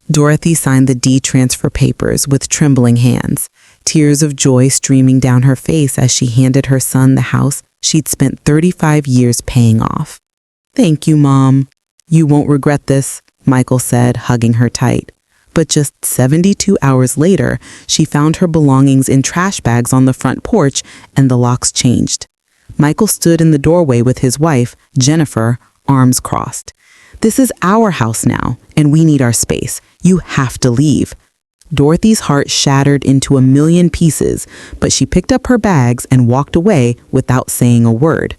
Dorothy signed the deed transfer papers with trembling hands, tears of joy streaming down her face as she handed her son the house she'd spent 35 years paying off. "Thank you, Mom. You won't regret this," Michael said, hugging her tight. But just 72 hours later, she found her belongings in trash bags on the front porch, and the locks changed. Michael stood in the doorway with his wife, Jennifer, arms crossed. "This is our house now, and we need our space. You have to leave." Dorothy's heart shattered into a million pieces, but she picked up her bags and walked away without saying a word.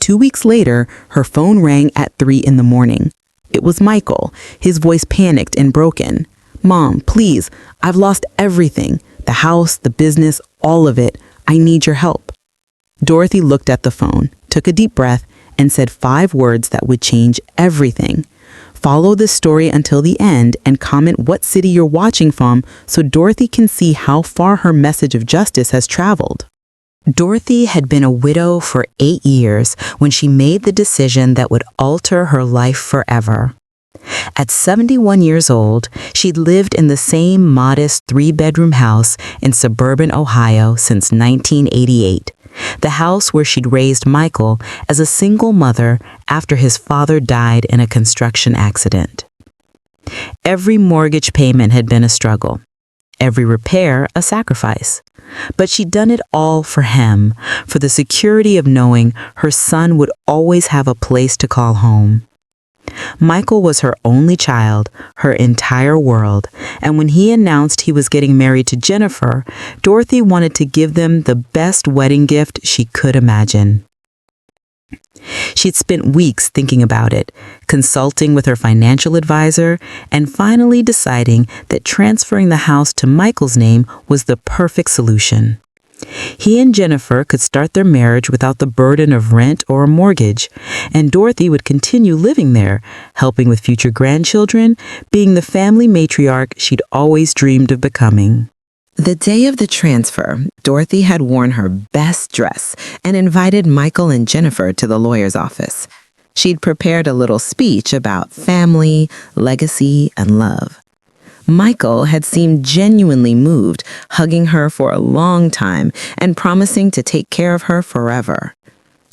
2 weeks later, her phone rang at 3 in the morning. It was Michael, his voice panicked and broken. "Mom, please, I've lost everything. The house, the business, all of it. I need your help." Dorothy looked at the phone, took a deep breath, and said 5 words that would change everything. Follow this story until the end and comment what city you're watching from so Dorothy can see how far her message of justice has traveled. Dorothy had been a widow for 8 years when she made the decision that would alter her life forever. At 71 years old, she'd lived in the same modest 3-bedroom house in suburban Ohio since 1988, the house where she'd raised Michael as a single mother after his father died in a construction accident. Every mortgage payment had been a struggle, every repair a sacrifice. But she'd done it all for him, for the security of knowing her son would always have a place to call home. Michael was her only child, her entire world, and when he announced he was getting married to Jennifer, Dorothy wanted to give them the best wedding gift she could imagine. She'd spent weeks thinking about it, consulting with her financial advisor, and finally deciding that transferring the house to Michael's name was the perfect solution. He and Jennifer could start their marriage without the burden of rent or a mortgage, and Dorothy would continue living there, helping with future grandchildren, being the family matriarch she'd always dreamed of becoming. The day of the transfer, Dorothy had worn her best dress and invited Michael and Jennifer to the lawyer's office. She'd prepared a little speech about family, legacy, and love. Michael had seemed genuinely moved, hugging her for a long time and promising to take care of her forever.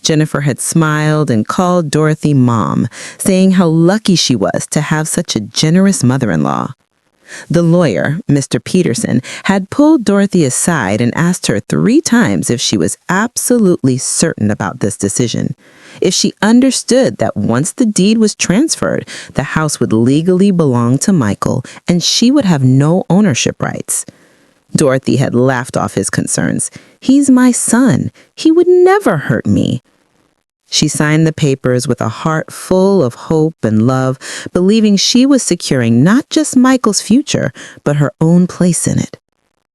Jennifer had smiled and called Dorothy Mom, saying how lucky she was to have such a generous mother-in-law. The lawyer, Mr. Peterson, had pulled Dorothy aside and asked her 3 times if she was absolutely certain about this decision. If she understood that once the deed was transferred, the house would legally belong to Michael and she would have no ownership rights. Dorothy had laughed off his concerns. "He's my son. He would never hurt me." She signed the papers with a heart full of hope and love, believing she was securing not just Michael's future, but her own place in it.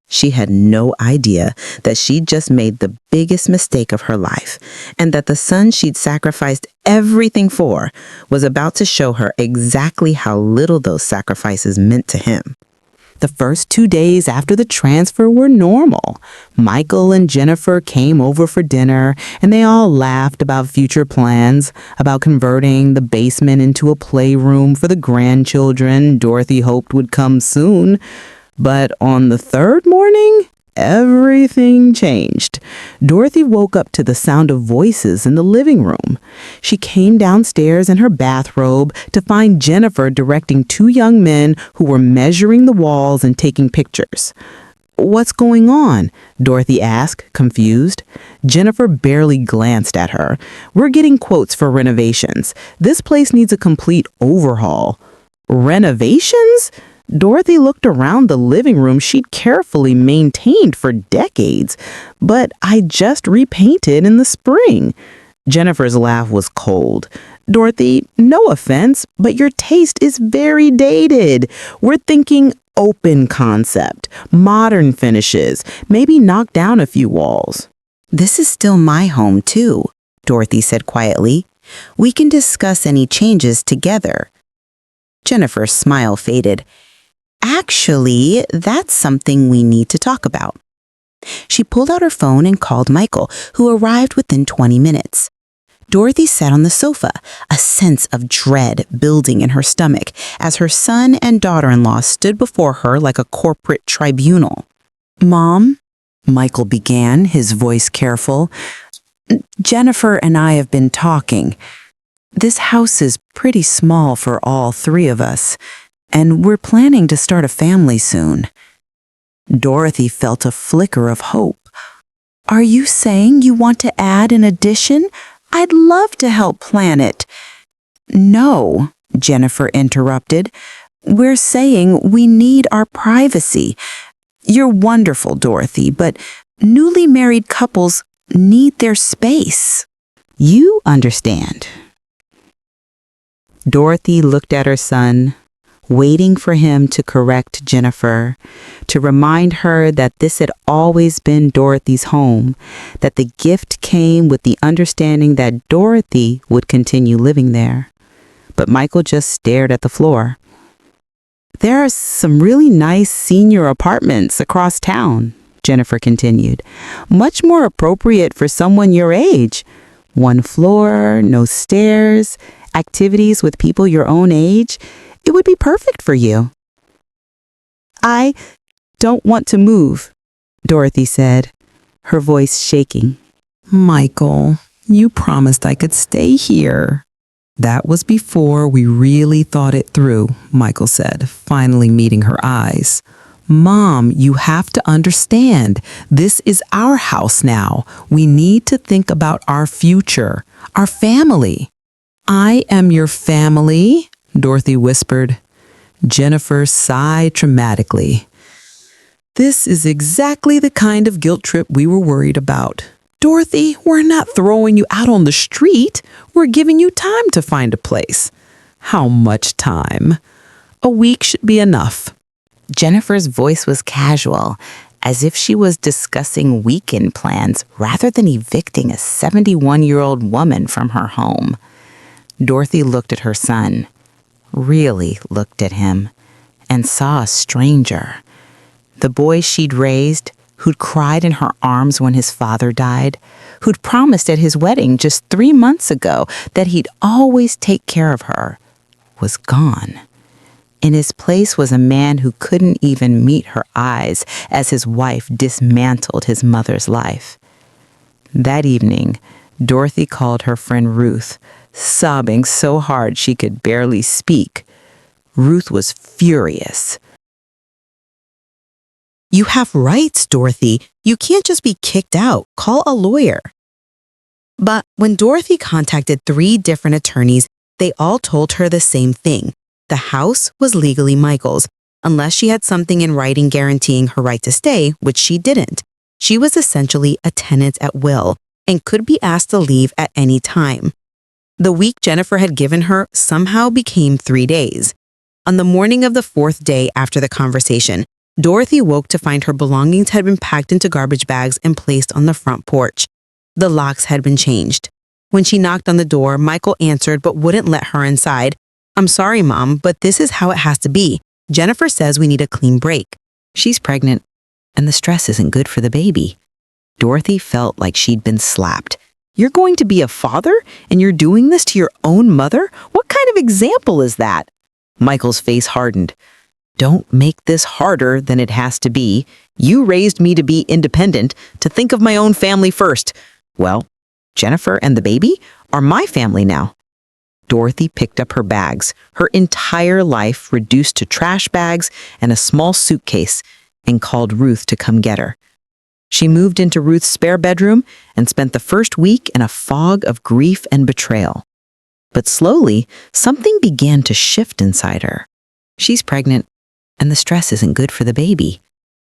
She had no idea that she'd just made the biggest mistake of her life, and that the son she'd sacrificed everything for was about to show her exactly how little those sacrifices meant to him. The first 2 days after the transfer were normal. Michael and Jennifer came over for dinner, and they all laughed about future plans, about converting the basement into a playroom for the grandchildren Dorothy hoped would come soon. But on the 3rd morning, everything changed. Dorothy woke up to the sound of voices in the living room. She came downstairs in her bathrobe to find Jennifer directing 2 young men who were measuring the walls and taking pictures. "What's going on?" Dorothy asked, confused. Jennifer barely glanced at her. "We're getting quotes for renovations. This place needs a complete overhaul." "Renovations?" Dorothy looked around the living room she'd carefully maintained for decades. "But I just repainted in the spring." Jennifer's laugh was cold. "Dorothy, no offense, but your taste is very dated. We're thinking open concept, modern finishes, maybe knock down a few walls." "This is still my home, too," Dorothy said quietly. "We can discuss any changes together." Jennifer's smile faded. "Actually, that's something we need to talk about." She pulled out her phone and called Michael, who arrived within 20 minutes. Dorothy sat on the sofa, a sense of dread building in her stomach as her son and daughter-in-law stood before her like a corporate tribunal. "Mom," Michael began, his voice careful, "Jennifer and I have been talking. This house is pretty small for all three of us, and we're planning to start a family soon." Dorothy felt a flicker of hope. "Are you saying you want to add an addition? I'd love to help plan it." "No," Jennifer interrupted. "We're saying we need our privacy. You're wonderful, Dorothy, but newly married couples need their space. You understand." Dorothy looked at her son, waiting for him to correct Jennifer, to remind her that this had always been Dorothy's home, that the gift came with the understanding that Dorothy would continue living there. But Michael just stared at the floor. "There are some really nice senior apartments across town," Jennifer continued. "Much more appropriate for someone your age. One floor, no stairs, activities with people your own age. It would be perfect for you." "I don't want to move," Dorothy said, her voice shaking. "Michael, you promised I could stay here." "That was before we really thought it through," Michael said, finally meeting her eyes. "Mom, you have to understand. This is our house now. We need to think about our future, our family." "I am your family," Dorothy whispered. Jennifer sighed dramatically. "This is exactly the kind of guilt trip we were worried about. Dorothy, we're not throwing you out on the street. We're giving you time to find a place." "How much time?" "A week should be enough." Jennifer's voice was casual, as if she was discussing weekend plans rather than evicting a 71-year-old woman from her home. Dorothy looked at her son, really looked at him, and saw a stranger. The boy she'd raised, who'd cried in her arms when his father died, who'd promised at his wedding just 3 months ago that he'd always take care of her, was gone. In his place was a man who couldn't even meet her eyes as his wife dismantled his mother's life. That evening, Dorothy called her friend Ruth, sobbing so hard she could barely speak. Ruth was furious. "You have rights, Dorothy. You can't just be kicked out. Call a lawyer." But when Dorothy contacted 3 different attorneys, they all told her the same thing. The house was legally Michael's, unless she had something in writing guaranteeing her right to stay, which she didn't. She was essentially a tenant at will and could be asked to leave at any time. The week Jennifer had given her somehow became 3 days. On the morning of the 4th day after the conversation, Dorothy woke to find her belongings had been packed into garbage bags and placed on the front porch. The locks had been changed. When she knocked on the door, Michael answered but wouldn't let her inside. "I'm sorry, Mom, but this is how it has to be. Jennifer says we need a clean break. She's pregnant, and the stress isn't good for the baby." Dorothy felt like she'd been slapped. "You're going to be a father, and you're doing this to your own mother? What kind of example is that?" Michael's face hardened. "Don't make this harder than it has to be. You raised me to be independent, to think of my own family first. Well, Jennifer and the baby are my family now." Dorothy picked up her bags, her entire life reduced to trash bags and a small suitcase, and called Ruth to come get her. She moved into Ruth's spare bedroom and spent the first week in a fog of grief and betrayal. But slowly, something began to shift inside her. She's pregnant, and the stress isn't good for the baby.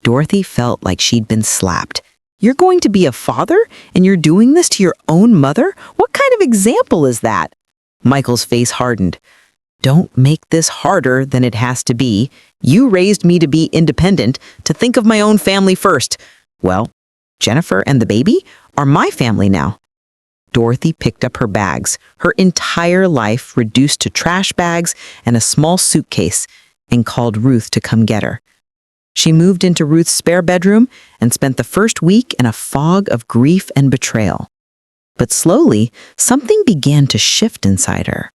Dorothy felt like she'd been slapped. "You're going to be a father, and you're doing this to your own mother? What kind of example is that?" Michael's face hardened. "Don't make this harder than it has to be. You raised me to be independent, to think of my own family first. Well, Jennifer and the baby are my family now." Dorothy picked up her bags, her entire life reduced to trash bags and a small suitcase, and called Ruth to come get her. She moved into Ruth's spare bedroom and spent the first week in a fog of grief and betrayal. But slowly, something began to shift inside her.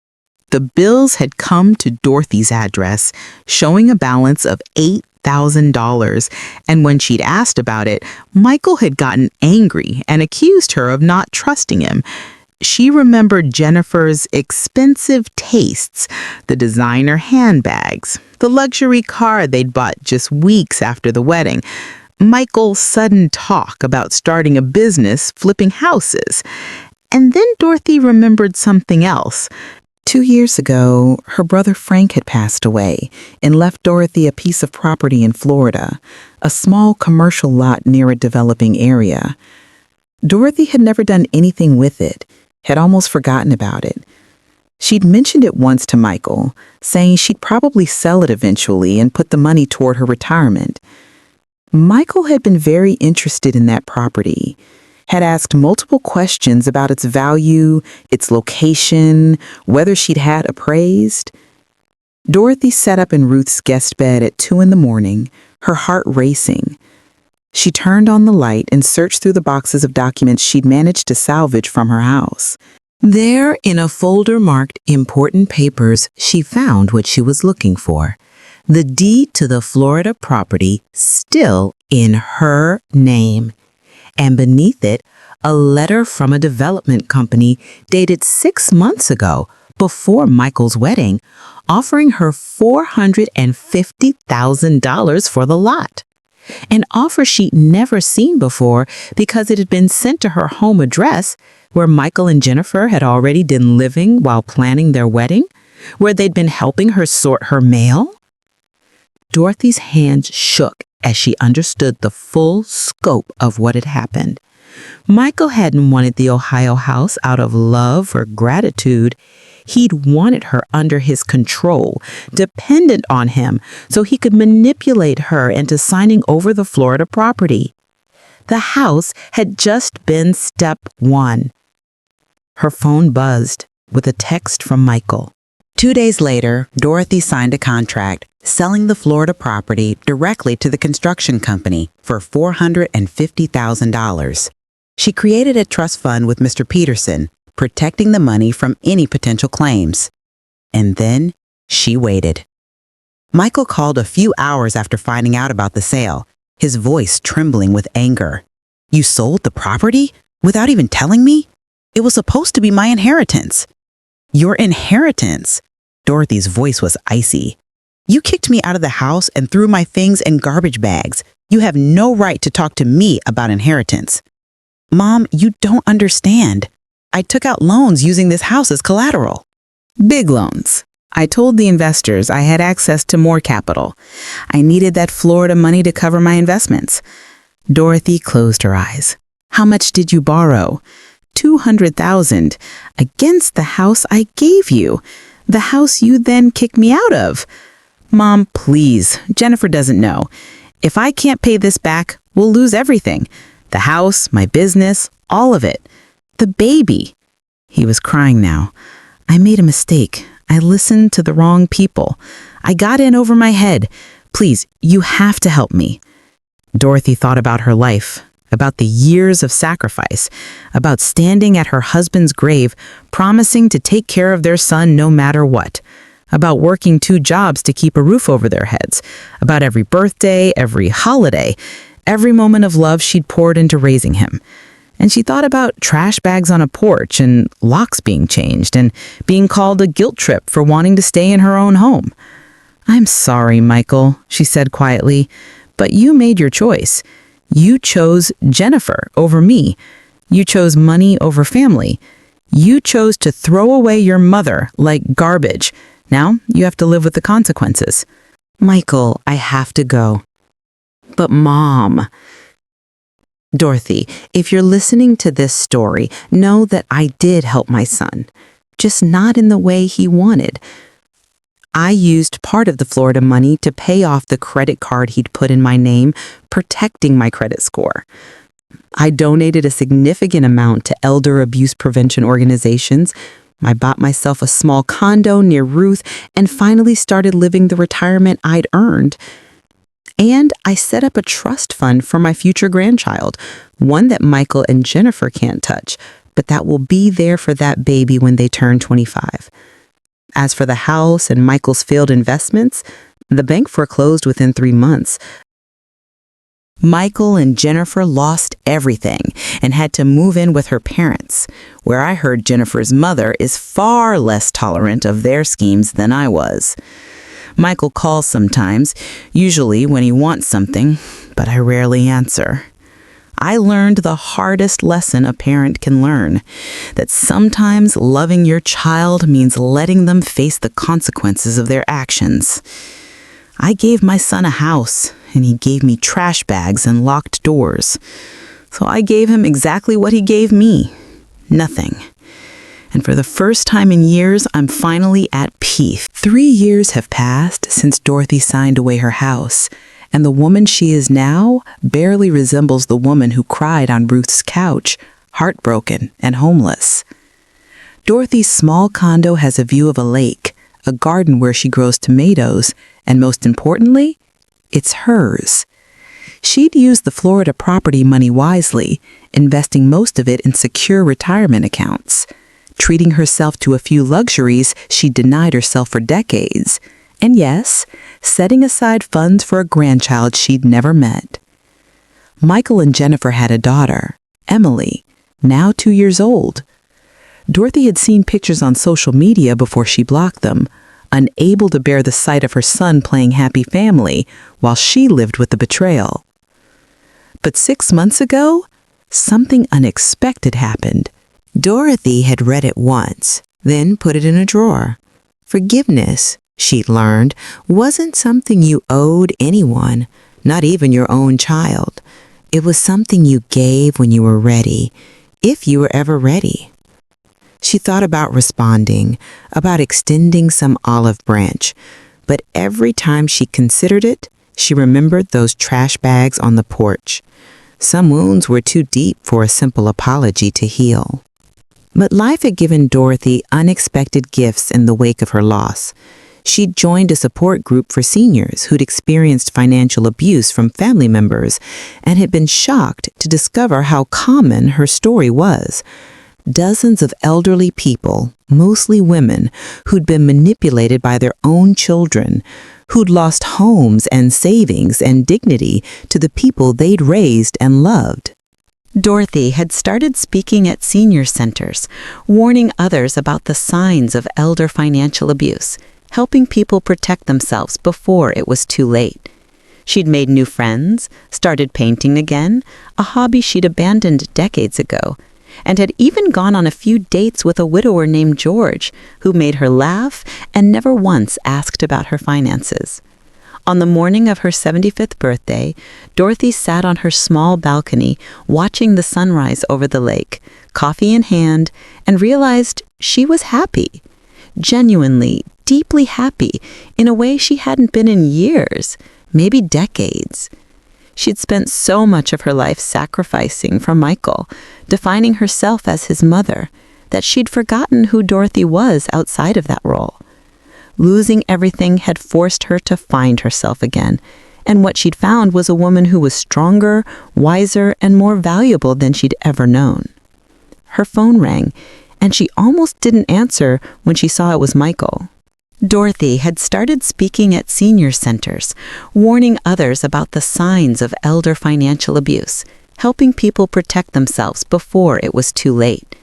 The bills had come to Dorothy's address, showing a balance of $8,000, and when she'd asked about it, Michael had gotten angry and accused her of not trusting him. She remembered Jennifer's expensive tastes, the designer handbags, the luxury car they'd bought just weeks after the wedding, Michael's sudden talk about starting a business flipping houses. And then Dorothy remembered something else. 2 years ago, her brother Frank had passed away and left Dorothy a piece of property in Florida, a small commercial lot near a developing area. Dorothy had never done anything with it, had almost forgotten about it. She'd mentioned it once to Michael, saying she'd probably sell it eventually and put the money toward her retirement. Michael had been very interested in that property, had asked multiple questions about its value, its location, whether she'd had appraised. Dorothy sat up in Ruth's guest bed at 2 a.m, her heart racing. She turned on the light and searched through the boxes of documents she'd managed to salvage from her house. There, in a folder marked Important Papers, she found what she was looking for. The deed to the Florida property still in her name. And beneath it, a letter from a development company dated 6 months ago, before Michael's wedding, offering her $450,000 for the lot. An offer she'd never seen before because it had been sent to her home address, where Michael and Jennifer had already been living while planning their wedding, where they'd been helping her sort her mail. Dorothy's hands shook as she understood the full scope of what had happened. Michael hadn't wanted the Ohio house out of love or gratitude. He'd wanted her under his control, dependent on him, so he could manipulate her into signing over the Florida property. The house had just been step 1. Her phone buzzed with a text from Michael. 2 days later, Dorothy signed a contract selling the Florida property directly to the construction company for $450,000. She created a trust fund with Mr. Peterson, protecting the money from any potential claims. And then she waited. Michael called a few hours after finding out about the sale, his voice trembling with anger. "You sold the property without even telling me? It was supposed to be my inheritance." "Your inheritance?" Dorothy's voice was icy. "You kicked me out of the house and threw my things in garbage bags. You have no right to talk to me about inheritance." "Mom, you don't understand. I took out loans using this house as collateral." Big loans. I told the investors I had access to more capital. I needed that Florida money to cover my investments. Dorothy closed her eyes. How much did you borrow? $200,000 against the house I gave you, the house you then kicked me out of. Mom, please, Jennifer doesn't know. If I can't pay this back, we'll lose everything. The house, my business, all of it. The baby. He was crying now. I made a mistake. I listened to the wrong people. I got in over my head. Please, you have to help me. Dorothy thought about her life, about the years of sacrifice, about standing at her husband's grave, promising to take care of their son no matter what, about working 2 jobs to keep a roof over their heads, about every birthday, every holiday, every moment of love she'd poured into raising him. And she thought about trash bags on a porch and locks being changed and being called a guilt trip for wanting to stay in her own home. "I'm sorry, Michael," she said quietly, "but you made your choice. You chose Jennifer over me. You chose money over family. You chose to throw away your mother like garbage. Now you have to live with the consequences." "Michael, I have to go." "But Mom..." "Dorothy, if you're listening to this story, know that I did help my son, just not in the way he wanted. I used part of the Florida money to pay off the credit card he'd put in my name, protecting my credit score. I donated a significant amount to elder abuse prevention organizations. I bought myself a small condo near Ruth and finally started living the retirement I'd earned. And I set up a trust fund for my future grandchild, one that Michael and Jennifer can't touch, but that will be there for that baby when they turn 25. As for the house and Michael's failed investments, the bank foreclosed within 3 months. Michael and Jennifer lost everything and had to move in with her parents, where I heard Jennifer's mother is far less tolerant of their schemes than I was. Michael calls sometimes, usually when he wants something, but I rarely answer. I learned the hardest lesson a parent can learn, that sometimes loving your child means letting them face the consequences of their actions. I gave my son a house, and he gave me trash bags and locked doors. So I gave him exactly what he gave me, nothing. And for the first time in years, I'm finally at peace. 3 years have passed since Dorothy signed away her house, and the woman she is now barely resembles the woman who cried on Ruth's couch, heartbroken and homeless. Dorothy's small condo has a view of a lake, a garden where she grows tomatoes, and most importantly, it's hers. She'd used the Florida property money wisely, investing most of it in secure retirement accounts, treating herself to a few luxuries she denied herself for decades, and yes, setting aside funds for a grandchild she'd never met. Michael and Jennifer had a daughter, Emily, now 2 years old. Dorothy had seen pictures on social media before she blocked them, unable to bear the sight of her son playing happy family while she lived with the betrayal. But 6 months ago, something unexpected happened. Dorothy had read it once, then put it in a drawer. Forgiveness, she'd learned, wasn't something you owed anyone, not even your own child. It was something you gave when you were ready, if you were ever ready. She thought about responding, about extending some olive branch, but every time she considered it, she remembered those trash bags on the porch. Some wounds were too deep for a simple apology to heal. But life had given Dorothy unexpected gifts in the wake of her loss. She'd joined a support group for seniors who'd experienced financial abuse from family members and had been shocked to discover how common her story was. Dozens of elderly people, mostly women, who'd been manipulated by their own children, who'd lost homes and savings and dignity to the people they'd raised and loved. Dorothy had started speaking at senior centers, warning others about the signs of elder financial abuse, helping people protect themselves before it was too late. She'd made new friends, started painting again, a hobby she'd abandoned decades ago, and had even gone on a few dates with a widower named George, who made her laugh and never once asked about her finances. On the morning of her 75th birthday, Dorothy sat on her small balcony watching the sunrise over the lake, coffee in hand, and realized she was happy. Genuinely, deeply happy, in a way she hadn't been in years, maybe decades. She'd spent so much of her life sacrificing for Michael, defining herself as his mother, that she'd forgotten who Dorothy was outside of that role. Losing everything had forced her to find herself again, and what she'd found was a woman who was stronger, wiser, and more valuable than she'd ever known. Her phone rang, and she almost didn't answer when she saw it was Michael. Dorothy had started speaking at senior centers, warning others about the signs of elder financial abuse, helping people protect themselves before it was too late.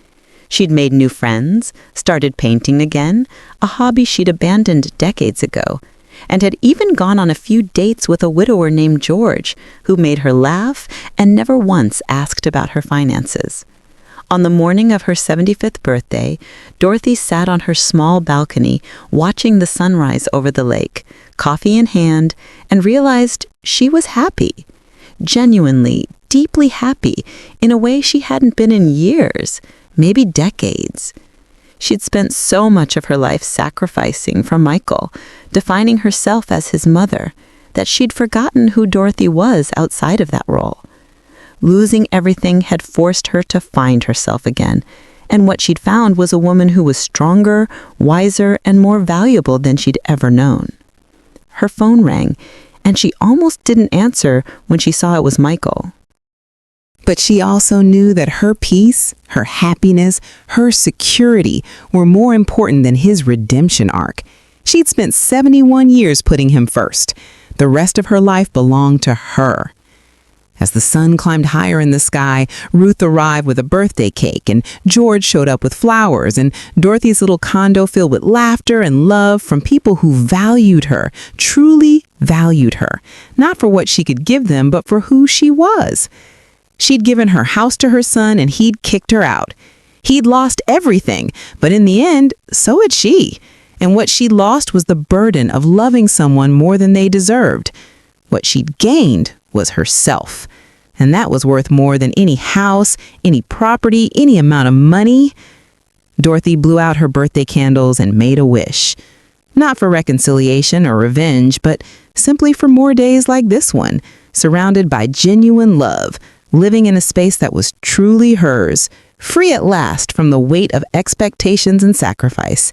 She'd made new friends, started painting again, a hobby she'd abandoned decades ago, and had even gone on a few dates with a widower named George, who made her laugh and never once asked about her finances. On the morning of her 75th birthday, Dorothy sat on her small balcony watching the sunrise over the lake, coffee in hand, and realized she was happy. Genuinely, deeply happy, in a way she hadn't been in years, maybe decades. She'd spent so much of her life sacrificing for Michael, defining herself as his mother, that she'd forgotten who Dorothy was outside of that role. Losing everything had forced her to find herself again, and what she'd found was a woman who was stronger, wiser, and more valuable than she'd ever known. Her phone rang, and she almost didn't answer when she saw it was Michael. But she also knew that her peace, her happiness, her security were more important than his redemption arc. She'd spent 71 years putting him first. The rest of her life belonged to her. As the sun climbed higher in the sky, Ruth arrived with a birthday cake, and George showed up with flowers, and Dorothy's little condo filled with laughter and love from people who valued her, truly valued her, not for what she could give them, but for who she was. She'd given her house to her son, and he'd kicked her out. He'd lost everything, but in the end, so had she. And what she lost was the burden of loving someone more than they deserved. What she'd gained was herself. And that was worth more than any house, any property, any amount of money. Dorothy blew out her birthday candles and made a wish. Not for reconciliation or revenge, but simply for more days like this one, surrounded by genuine love, living in a space that was truly hers, free at last from the weight of expectations and sacrifice.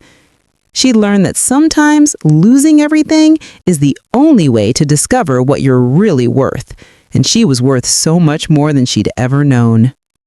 She'd learned that sometimes losing everything is the only way to discover what you're really worth, and she was worth so much more than she'd ever known.